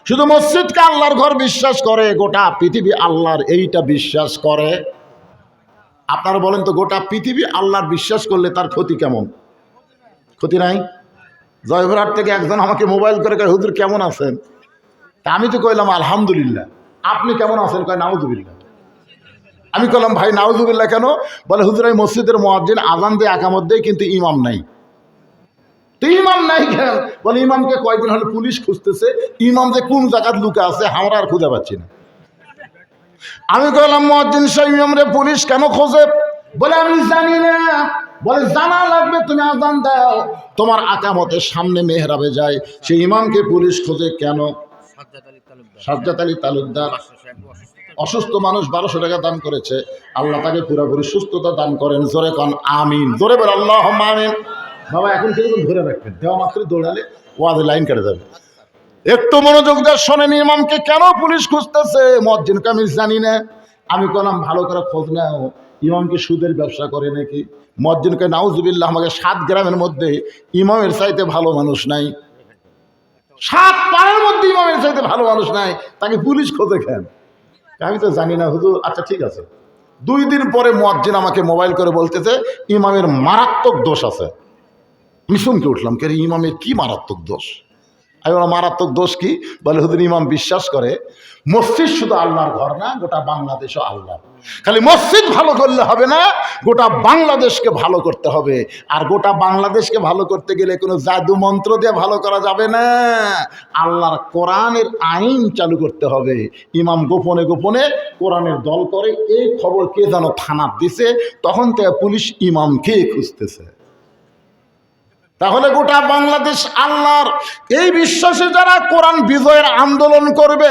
শুধু মসজিদকে আল্লাহর ঘর বিশ্বাস করে, গোটা পৃথিবী আল্লাহর এইটা বিশ্বাস করে। আপনারা বলেন তো, গোটা পৃথিবী আল্লাহর বিশ্বাস করলে তার ক্ষতি কেমন? ক্ষতি নাই? জয়পুরহাট থেকে একজন আমাকে মোবাইল করে কয়, হুজুর কেমন আছেন? তা আমি তো কইলাম আলহামদুলিল্লাহ। আপনি কেমন আছেন? কয় নাউজুবিল্লাহ। আমি কইলাম ভাই নাউজুবিল্লাহ কেন? বলে হুজুর এই মসজিদের মুয়াজ্জিন আযান দিয়ে একামত দেয়, কিন্তু ইমাম নাই। তো ইমাম নাই কেন? বলে ইমামকে কয়েকদিন হলে পুলিশ খুঁজতেছে, ইমাম যে কোন জায়গায় লুকা আছে আমরা আর খুঁজে পাচ্ছি না। আমি কইলাম মুয়াজ্জিন সাহেব ইমামরে পুলিশ কেন খোঁজে? বলে আমি জানি না। বলে জানা লাগবে, তুমি আযান দাও, তোমার আকামতের সামনে মেহরাবে যায়, সেই ইমামকে পুলিশ খোঁজে কেন? সাজ্জাদ আলী তালুকদার অসুস্থ মানুষ, 1200 টাকা দান করেছে, আল্লাহ তাকে পুরোপুরি সুস্থতা দান করেন। জোরে কন আমিন, জোরে বল আল্লাহুম্মা আমিন। বাবা এখন কিরকম ধরে রাখবেন, দেওয়া মাত্র দৌড়ালে ওয়াজে লাইন কেটে যাবে। একটু মনোযোগ দিয়ে শোনেন, ইমামকে কেন পুলিশ খুঁজতেছে? মুয়াজ্জিনকে আমি জানি না। আমি বললাম ভালো করে খোঁজ নাও, ইমাম কি সুদের ব্যবসা করে নাকি? মুয়াজ্জিনকে নাউজুবিল্লাহ, আমাকে 7 গ্রামের মধ্যে ইমামের চাইতে ভালো মানুষ নাই, 7 পাড়ার মধ্যে ইমামের চাইতে ভালো মানুষ নাই, তাকে পুলিশ খোঁজে কেন? আমি তো জানি না হুজুর। আচ্ছা ঠিক আছে। 2 দিন পরে মুয়াজ্জিন আমাকে মোবাইল করে বলতেছে ইমামের মারাত্মক দোষ আছে। আমি শুনতে উঠলাম, কে ইমামের কি মারাত্মক দোষ? আমি বললাম মারাত্মক দোষ কি? বলে হুজুর ইমাম বিশ্বাস করে মসজিদ শুধু আল্লাহর ঘর না, গোটা বাংলাদেশও আল্লাহ। খালি মসজিদ ভালো করলে হবে না, গোটা বাংলাদেশকে ভালো করতে হবে। আর গোটা বাংলাদেশকে ভালো করতে গেলে কোনো জাদু মন্ত্র দিয়ে ভালো করা যাবে না, আল্লাহর কোরআনের আইন চালু করতে হবে। ইমাম গোপনে গোপনে কোরআনের দল করে, এই খবর কে যেন থানার দিছে, তখন থেকে পুলিশ ইমামকে খুঁজতেছে। তাহলে গোটা বাংলাদেশ আল্লাহর, এই বিশ্বাসে যারা কোরআন বিজয়ের আন্দোলন করবে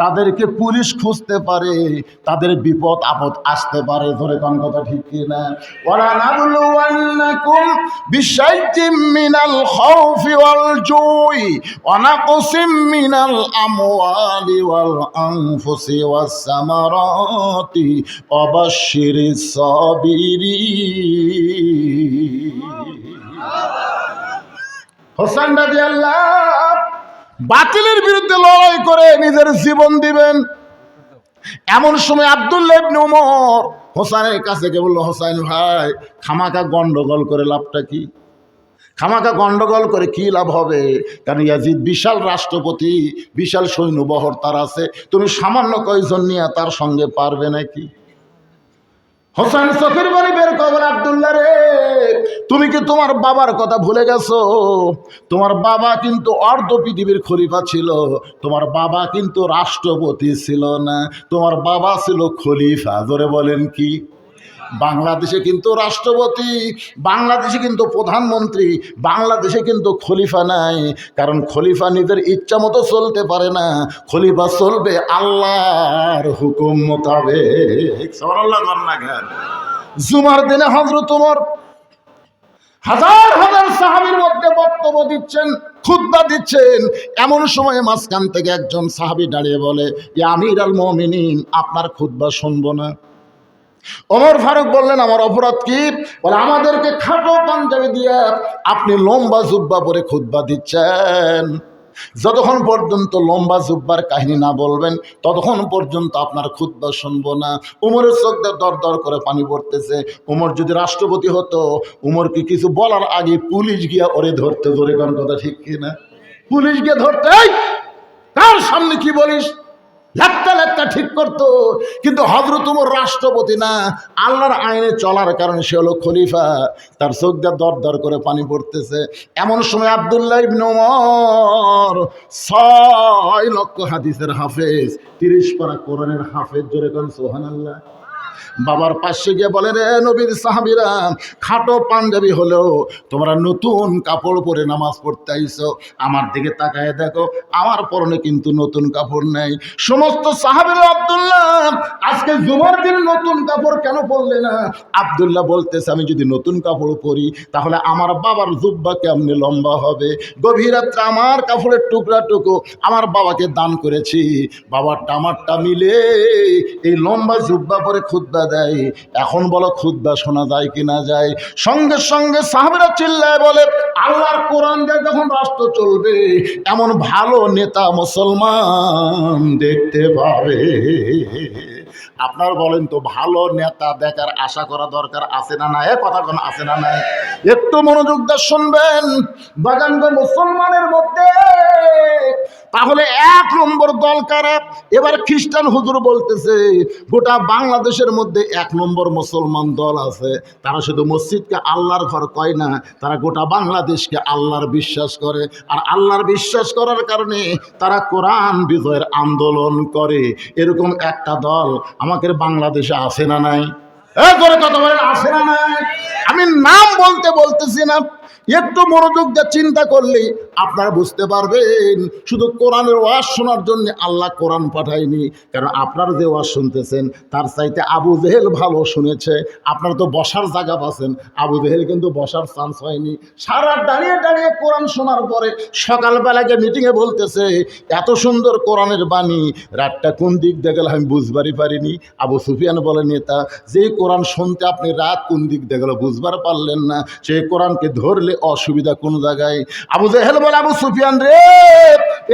তাদেরকে পুলিশ খুঁজতে পারে, তাদের বিপদ আপদ আসতে পারে। ধরে কোন কথা ঠিক কিনা? ওয়ালা নাবলুওয়ান্নাকুম বিশাইইম মিনাল খাউফি ওয়াল জুই ওয়া নাকসিম মিনাল আমওয়ালি ওয়াল আনফুসি ওয়াস সামারাতি ওয়া বাশশিরিস সাবিরিন। হোসেন রাদিয়াল্লাহ বাতিলের বিরুদ্ধে লড়াই করে নিজের জীবন দিবেন। এমন সময় আব্দুল্লাহ ইবনে উমর হোসেনের কাছে গিয়ে বলল, হোসেন ভাই খামাকা গন্ডগোল করে লাভটা কি? খামাকা গন্ডগোল করে কি লাভ হবে? কারণ ইয়াজিদ বিশাল রাষ্ট্রপতি, বিশাল সৈন্যবহর তার আছে, তুমি সামান্য কয়জন নিয়ে তার সঙ্গে পারবে নাকি? হোসেন চোখের পানি বের করে, আব্দুল্লাহ রে তুমি কি তোমার বাবার কথা ভুলে গেছো? তোমার বাবা কিন্তু অর্ধ পৃথিবীর খলিফা ছিল, তোমার বাবা কিন্তু রাষ্ট্রপতি ছিল না, তোমার বাবা ছিল খলিফা। জোরে বলেন কি? বাংলাদেশে কিন্তু রাষ্ট্রপতি, বাংলাদেশে কিন্তু প্রধানমন্ত্রী, বাংলাদেশে কিন্তু খলিফা নাই। কারণ খলিফা নিজের ইচ্ছা মতো চলতে পারে না, খলিফা চলবে আল্লাহর হুকুম মোতাবেক। সুবহানাল্লাহ। জুমার দিনে হযরত ওমর হাজার হাজার সাহাবীর মধ্যে বক্তব্য দিচ্ছেন, খুতবা দিচ্ছেন। এমন সময় মাঝখান থেকে একজন সাহাবী দাঁড়িয়ে বলে, ইয়া আমিরুল মুমিনিন, আপনার খুতবা শুনবো না। ওমর ফারুক বললেন, আমার অপরাধ কি? বলে আমাদেরকে খাটো পাঞ্জাবি দিয়ে আপনি লম্বা জুব্বা পরে খুতবা দিচ্ছেন, যতক্ষণ পর্যন্ত লম্বা জুব্বার কাহিনী না বলবেন ততক্ষণ পর্যন্ত আপনার খুতবা শুনবো না। উমরের চোখ দিয়ে দর দর করে পানি পড়তেছে। উমর যদি রাষ্ট্রপতি হতো, উমরকে কিছু বলার আগে পুলিশ গিয়া ওরে ধরতে। ধরে কোন কথা ঠিক কিনা? পুলিশ গিয়ে ধরতে, তার সামনে কি বলিস, লেখটা লেখটা ঠিক করতো। কিন্তু হযরত ওমর রাষ্ট্রপতি না, আল্লাহর আইনে চলার কারণে সে হলো খলিফা, তার চোখ দিয়ে দর দর করে পানি পড়তেছে। এমন সময় আব্দুল্লাহ ইবনে ওমর 6 লক্ষ হাদিসের হাফেজ, 30 পারা কোরআনের হাফেজ। জোরে কোন সুবহানাল্লাহ। বাবার পাশে গিয়ে বলে, রে নবীর সাহাবীরা, খাটো পাঞ্জাবি হলেও তোমরা নতুন কাপড় পরে নামাজ পড়তে আইছো, আমার দিকে তাকায় দেখো, আমার পরনে কিন্তু নতুন কাপড় নেই। সমস্ত সাহাবীরা, আব্দুল্লাহ আজকে জুমার দিন নতুন কাপড় কেন পরলে না? আব্দুল্লাহ বলতেছে, আমি যদি নতুন কাপড় পরি তাহলে আমার বাবার জুব্বা কেমনে লম্বা হবে? গভীর রাত্রে আমার কাপড়ের টুকরাটুকু আমার বাবাকে দান করেছি, বাবারটা আমারটা মিলে এই লম্বা জুব্বা পরে খুদ খুতবা দেয়। এখন বলো খুতবা শোনা যায় কি না যায়? সঙ্গে সঙ্গে সাহাবীরা চিল্লায় বলে, আল্লাহর কোরআন দিয়ে যখন রাষ্ট্র চলবে এমন ভালো নেতা মুসলমান দেখতে পাবে। আপনার বলেন তো, ভালো নেতা দেখার আশা করা দরকার আছে না নাই? কথা কোন আছে না নাই? একটু মনোযোগ দিয়ে শুনবেন বাগানগ মুসলমানের মধ্যে। তাহলে এক নম্বর দল কারা? এবার খ্রিস্টান হুজুর বলতেছে গোটা বাংলাদেশের মধ্যে এক নম্বর মুসলমান দল আছে, তারা শুধু মসজিদকে আল্লাহর ঘর কয় না, তারা গোটা বাংলাদেশকে আল্লাহর বিশ্বাস করে। আর আল্লাহর বিশ্বাস করার কারণে তারা কোরআন বিজয়ের আন্দোলন করে। এরকম একটা দল আমাদের বাংলাদেশে আছে না নাই? করে কথা বলেন, আছে না নাই? আমি নাম বলতেছি না, একটু মনোযোগ দিয়ে চিন্তা করলেই আপনারা বুঝতে পারবেন শুধু কোরআনের ওয়াজ শোনার জন্য আল্লাহ কোরআন পাঠায়নি। কারণ আপনারা যে ওয়াজ শুনতেছেন তার চাইতে আবু জেহেল ভালো শুনেছে। আপনারা তো বসার জায়গা পাচ্ছেন, আবু জেহেল কিন্তু বসার চান্স হয়নি। সারা দাঁড়িয়ে দাঁড়িয়ে কোরআন শোনার পরে সকালবেলাকে মিটিংয়ে বলতেছে এত সুন্দর কোরআনের বাণী, রাতটা কোন দিক দিয়ে গেল আমি বুঝবারই পারিনি। আবু সুফিয়ান বলে, নেতা যেই কোরআন শুনতে আপনি রাত কোন দিক দিয়ে গেল বুঝবার পারলেন না, সেই কোরআনকে ধরলে অসুবিধা কোন জায়গায়? আবু জেহেল বলে, আবু সুফিয়ান রে,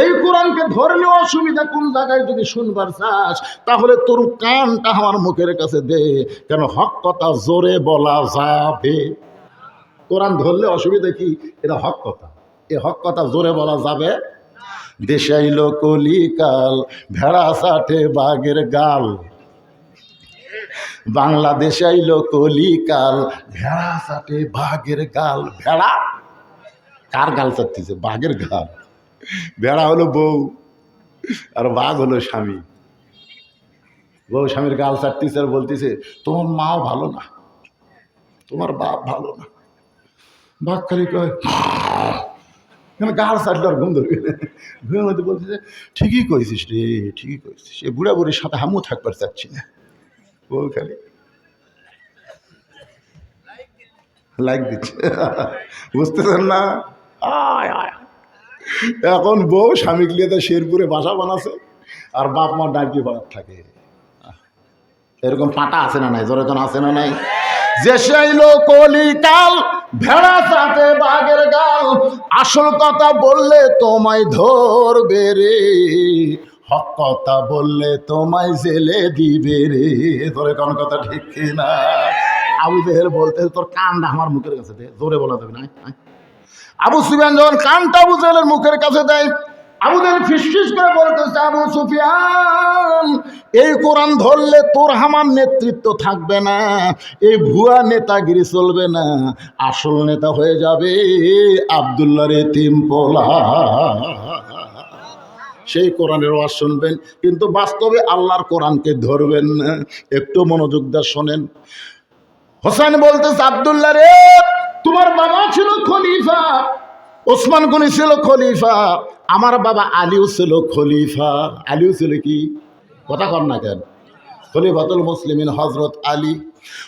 এই কোরআনকে ধরলে অসুবিধা কোন জায়গায় যদি শুনবার চাস তাহলে তোর কানটা আমার মুখের কাছে দে, কেন হক কথা জোরে বলা যাবে। কোরআন ধরলে অসুবিধা কি? এটা হক কথা, এ হক কথা জোরে বলা যাবে। দেশে আইলো কলিকাল, ভেড়া সাঠে বাঘের গাল। বাংলাদেশে আইলো কলিকাল, ভেড়া সাথে বাঘের গাল। ভেড়া কার গাল চাটতেছে? বাঘের গাল। ভেড়া হলো বউ আর বাঘ হলো স্বামী। বউ স্বামীর গাল চাটতেছে আর বলতেছে তোমার মাও ভালো না, তোমার বাপ ভালো না। বাঘ খালি কয় গাল চাটলে আর ঘুম ধরবে। ঘুমের মধ্যে বলতেছে ঠিকই কইছিস রে, ঠিকই কইছিস, এ বুড়া বুড়ির সাথে আমিও থাকবার চাচ্ছি না। বউ খালি লাইক দিচ্ছে, বুঝতেছেন না? এখন বউ স্বামী লিয়ে তো শেরপুরে বাসা বানাচ্ছে আর বাপ মা ডাকি বাড়ার থাকে। এরকম পাটা আছে না নাই? জোরে আছে না নাই? যে সেইলো কলিকাল, ভেড়া সাথে বাঘের গাল। আসল কথা বললে তোমায় ধরবে রে, হক কথা বললে তোমায় জেলে দিবে রে। জোরে কোন কথা ঠিক না? আবু জেহেল বলতে তোর কানটা আমার মুখের কাছে দে, জোরে বলা যাবে না। আবু সুফিয়ান যখন কানটা আবু জেহেলের মুখের কাছে দেয়, আবু জেহেল ফিসফিস করে বলতেছে আবু সুফিয়ান, এই কোরআন ধরলে তোর আমার নেতৃত্ব থাকবে না, এই ভুয়া নেতাগিরি চলবে না, আসল নেতা হয়ে যাবে আব্দুল্লাহর এতিম পোলা। সেই কোরআনের ওয়াজ শুনবেন কিন্তু বাস্তবে আল্লাহর কোরআনকে ধরবেন না। একটু মনোযোগ দিয়ে শোনেন। হোসেন বলতেছে আব্দুল্লাহ রে, তোমার বাবা ছিল খলিফা, ওসমান গনি ছিল খলিফা, আমার বাবা আলীও ছিল খলিফা। আলীও ছিল কি? কথা কর না কেন? খলিফাতুল মুসলিমিন হযরত আলী।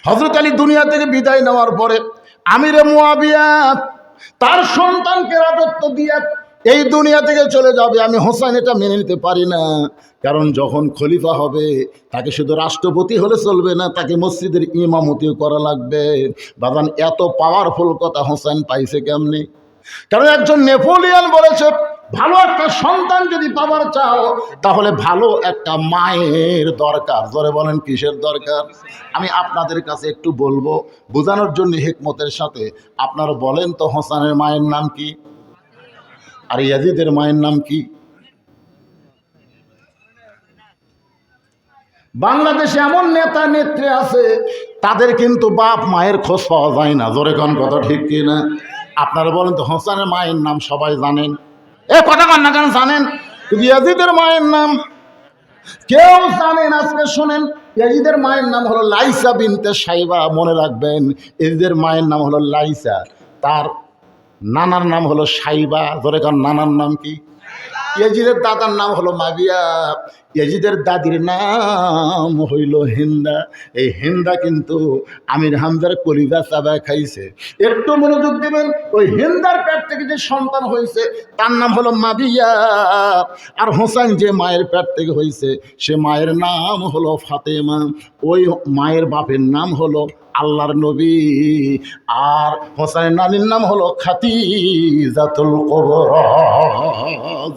হযরত আলী দুনিয়া থেকে বিদায় নেওয়ার পরে আমিরে মুয়াবিয়া তার সন্তানকে রাজত্ব দিয়ে এই দুনিয়া থেকে চলে যাবে। আমি হোসেন এটা মেনে নিতে পারি না। কারণ যখন খলিফা হবে তাকে শুধু রাষ্ট্রপতি হলে চলবে না, তাকে মসজিদের ইমামতিও করা লাগবে। বাবান এত পাওয়ারফুল কথা হোসেন পাইছে কেমনি? কারণ একজন নেপোলিয়ন বলেছে ভালো একটা সন্তান যদি পাওয়ার চাও তাহলে ভালো একটা মায়ের দরকার। জোরে বলেন কিসের দরকার? আমি আপনাদের কাছে একটু বলবো বোঝানোর জন্য হিকমতের সাথে। আপনারা বলেন তো হোসেনের মায়ের নাম কি আর ইয়াজিদের মায়ের নাম কি? বাংলাদেশে এমন নেতা নেত্রী আছে তাদের কিন্তু বাপ মায়ের খোঁজ পাওয়া যায় না। জোরে কোন কথা ঠিক কিনা? আপনারা বলেন তো হোসেনের মায়ের নাম সবাই জানেন? এ কথা কন না কেন? জানেন? কিন্তু ইয়াজিদের মায়ের নাম কেউ জানেন? আজকে শোনেন, ইয়াজিদের মায়ের নাম হলো লাইসা বিনতে সাইবা। মনে রাখবেন, ইয়াজিদের মায়ের নাম হলো লাইসা, তার নানার নাম হলো সাইবা। ধরে কারণ নানার নাম কি? ইয়াজিদের দাদার নাম হলো মাবিয়া। ইয়াজিদের দাদির নাম হইল হিন্দা। এই হিন্দা কিন্তু আমির হামজার কলিজা চাবায় খাইছে। একটু মনোযোগ দিবেন, ওই হিন্দার পেট থেকে যে সন্তান হয়েছে তার নাম হলো মাবিয়া। আর হোসেন যে মায়ের পেট থেকে হয়েছে সে মায়ের নাম হলো ফাতেমা। ওই মায়ের বাপের নাম হলো আল্লাহর নবী, আর হোসেনের নানির নাম হলো খাদিজাতুল কুবরা।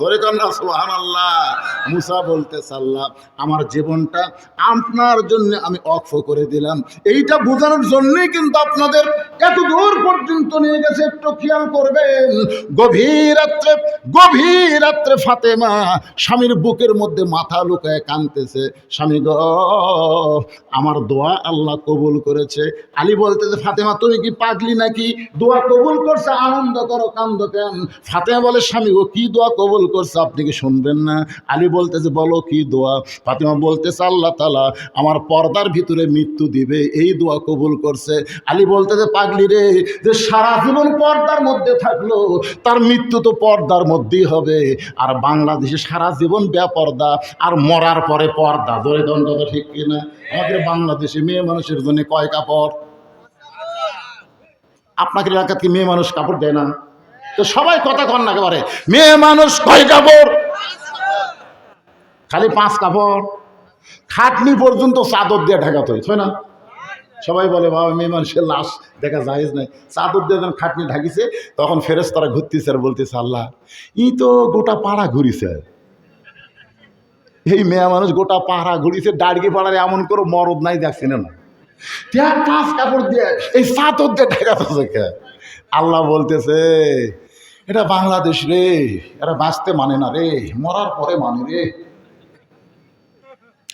ধরে কর না সুবহানাল্লাহ। মুসা বলতে আল্লাহ আমার জীবনটা আপনার জন্য আমি অক্ষ করে দিলাম। এইটা বোঝানোর জন্যই কিন্তু আপনাদের এত দূর পর্যন্ত নিয়ে গেছে। একটু খেয়াল করবেন, গভীর রাত্রে ফাতেমা স্বামীর বুকের মধ্যে মাথা লুকায় কাঁদতেছে, স্বামী গো আমার দোয়া আল্লাহ কবুল করেছে। আলী বলতেছে ফাতেমা তুমি কি পাগলি নাকি, দোয়া কবুল করছে আনন্দ করো, কান্দ কেন? ফাতেমা বলে স্বামী গো কি দোয়া কবুল করছে আপনি কি শুনবেন না? আলী বলতেছে বলো কি দোয়া? ফাতেমা বলতেছে আল্লাহ তাআলা আমার পর্দার ভিতরে মৃত্যু দিবে, এই দোয়া কবুল করছে। আলী বলতেছে পাগলি রে, যে সারা জীবন পর্দার মধ্যে থাকলো তার মৃত্যু তো পর্দার মধ্যেই হবে। আর বাংলাদেশে সারা জীবন বেপর্দা আর মরার পরে পর্দা। ধরে দণ্ডটা ঠিক কিনা? আমাদের বাংলাদেশে মেয়ে মানুষের জন্য কয় কাপড়? আপনাকে এলাকাতে কি মেয়ে মানুষ কাপড় দেয় না? তো সবাই কথা কন না একেবারে, মেয়ে মানুষ কয় কাপড়? খালি 5 কাপড়। খাটনি পর্যন্ত চাদর দিয়ে ঢাকাতে হয়েছে না? সবাই বলে বাবা মেয়ে মানুষের লাশ দেখা জায়েজ নাই, চাদর দিয়ে যখন খাটনি ঢাকিছে তখন ফেরেশতারা ঘুরতেছে আর বলতেছে আল্লাহ ই তো গোটা পাড়া ঘুরিছে, এই মেয়ে মানুষ গোটা পাড়া ঘুরিছে, দাঁড়িয়ে পাড়ার এমন করে মরদ নাই দেখছি না। 5 কাপড় দিয়ে এই চাদর দিয়ে ঢাকাতে। আল্লাহ বলতেছে এটা বাংলাদেশ রে, এরা বাঁচতে মানে না রে, মরার পরে মানে রে।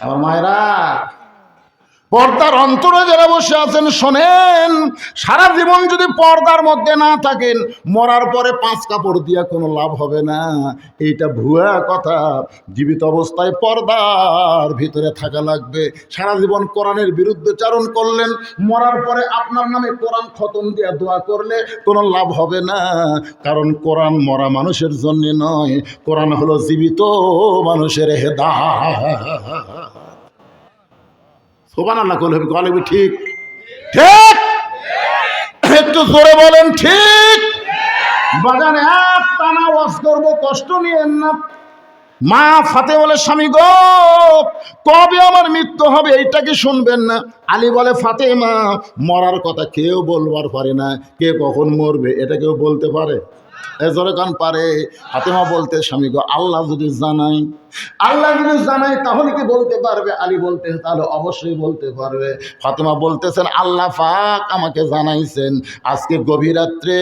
আমার মায়েরা পর্দার অন্তরে যারা বসে আছেন শোনেন, সারা জীবন যদি পর্দার মধ্যে না থাকেন মরার পরে 5 কাপড় দিয়ে কোনো লাভ হবে না। এইটা ভুয়া কথা। জীবিত অবস্থায় পর্দার ভিতরে থাকা লাগবে। সারা জীবন কোরআনের বিরুদ্ধে চারণ করলেন, মরার পরে আপনার নামে কোরআন খতম দিয়ে দোয়া করলে কোনো লাভ হবে না। কারণ কোরআন মরা মানুষের জন্য নয়, কোরআন হলো জীবিত মানুষের হেদায়েত। সুবহানাল্লাহ কলবি ঠিক ঠিক, একটু জোরে বলেন ঠিক। বাজানে এক টানা ওয়াজ করবো, কষ্ট নিয়েন না। মা ফাতে বলে স্বামী গো কবে আমার মৃত্যু হবে এইটা কি শুনবেন না? আলী বলে ফাতেমা মরার কথা কেউ বলবার পারে না, কে কখন মরবে এটা কেউ বলতে পারে? জোরে কান পারে? ফাতেমা বলতে স্বামী গো আল্লাহ যদি জানাই তাহলে কি বলতে পারবে? আলী বলতে তাহলে অবশ্যই বলতে পারবে। ফাতেমা বলতেছেন আল্লাহ পাক আমাকে জানাইছেন আজকে গভীর রাত্রে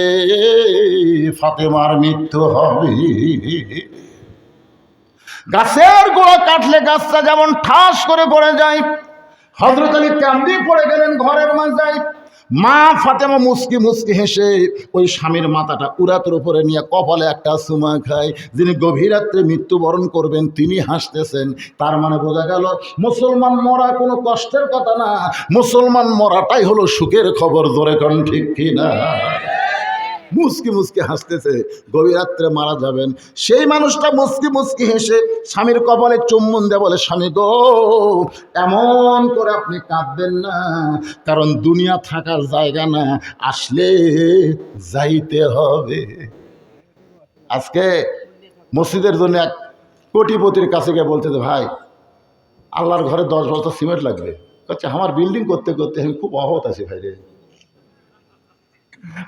ফাতেমার মৃত্যু হবে। গাছের গোড়া কাটলে গাছটা যেমন ঠাস করে পড়ে যায়, হযরত আলী কামড়ে পড়ে গেলেন ঘরের মাঝে। মা ফাতেমা মুস্কি মুস্কি হেসে ওই স্বামীর মাথাটা উরাতের উপরে নিয়ে কপালে একটা চুমা খায়। যিনি গভীর রাত্রে মৃত্যুবরণ করবেন তিনি হাসতেছেন। তার মানে বোঝা গেল মুসলমান মরা কোনো কষ্টের কথা না, মুসলমান মরাটাই হলো সুখের খবর। জোরে কোন ঠিক কিনা? মুস্কি মুস্কি হাসতেছে, গভীর রাত্রে মারা যাবেন। সেই মানুষটা মুস্কি মুস্কি হেসে স্বামীর কপালে চুম্বন দেয়, বলে স্বামী গো এমন করে আপনি কাঁদবেন না, কারণ দুনিয়া থাকার জায়গা না, আসলে যাইতে হবে। আজকে মসজিদের জন্য এক কোটিপতির কাছে গিয়ে বলতেছে ভাই আল্লাহর ঘরে 10 বস্তা সিমেন্ট লাগবে। আচ্ছা আমার বিল্ডিং করতে করতে আমি খুব অহত আছি ভাই রে,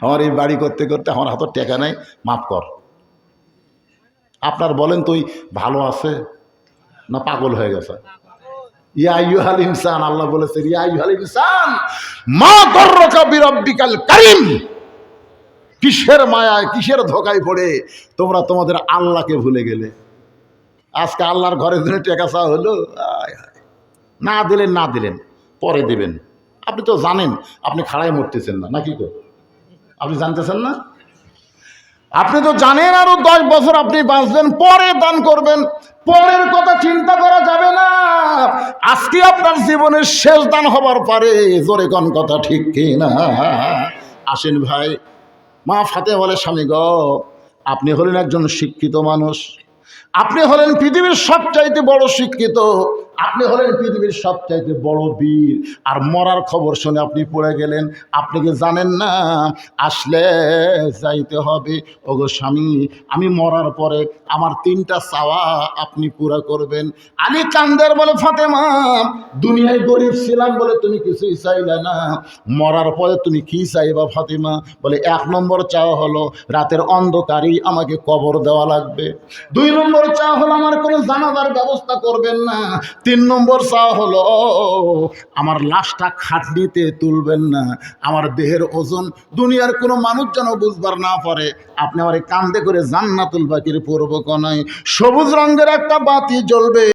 আমার এই বাড়ি করতে করতে আমার হাতে টাকা নাই, মাফ কর। আপনার বলেন তুই ভালো আছে না পাগল হয়ে গেছে? ইয়া আইয়ুহাল ইনসান, আল্লাহ বলেছে ইয়া আইয়ুহাল ইনসান মা গররাকা বিরাব্বিকাল কারীম। কিসের মায়ায় কিসের ধোকায় পড়ে তোমরা তোমাদের আল্লাহকে ভুলে গেলে? আজকে আল্লাহর ঘরের জন্য টাকা চাওয়া হলো, না দিলেন পরে দেবেন। আপনি তো জানেন আপনি খাড়ায় মরতেছেন না, নাকি তো? আপনি জানতেছেন না? আপনি তো জানেন আরো 10 বছর আপনি বাঁচবেন, পরে দান করবেন। পরের কথা চিন্তা করা যাবে না। আজকে আপনার জীবনের শেষ দান হবার পারে। জোরে কোন কথা ঠিক কি না? আসেন ভাই। মা ফাতে বলে স্বামী গো আপনি হলেন একজন শিক্ষিত মানুষ, আপনি হলেন পৃথিবীর সবচাইতে বড় শিক্ষিত, আপনি হলেন পৃথিবীর সবচাইতে বড় বীর, আর মরার খবর শুনে আপনি পড়ে গেলেন। আপনি কি জানেন না আসলে যাইতে হবে? ওগো স্বামী, আমি মরার পরে আমার 3টা চাওয়া আপনি পুরা করবেন। আলী কান্দের বলে, ফাতেমা, দুনিয়ায় গরিব ছিলাম বলে তুমি কিছুই চাইলে না, মরার পরে তুমি কি চাইবা ফাতেমা? বলে 1 নম্বর চাওয়া হলো রাতের অন্ধকারেই আমাকে কবর দেওয়া লাগবে। 2 নম্বর চাওয়া হলো আমার কোনো জানাজার ব্যবস্থা করবেন না। 3 নম্বর চাওয়া হলো আমার লাশটা খাটনিতে তুলবেন না, আমার দেহের ওজন দুনিয়ার কোনো মানুষ যেন বুঝবার না পারে। আপনি আমার কান্দে করে জান্নাতুল বাকির পূর্ব কোনায় সবুজ রঙের একটা বাতি জ্বলবে।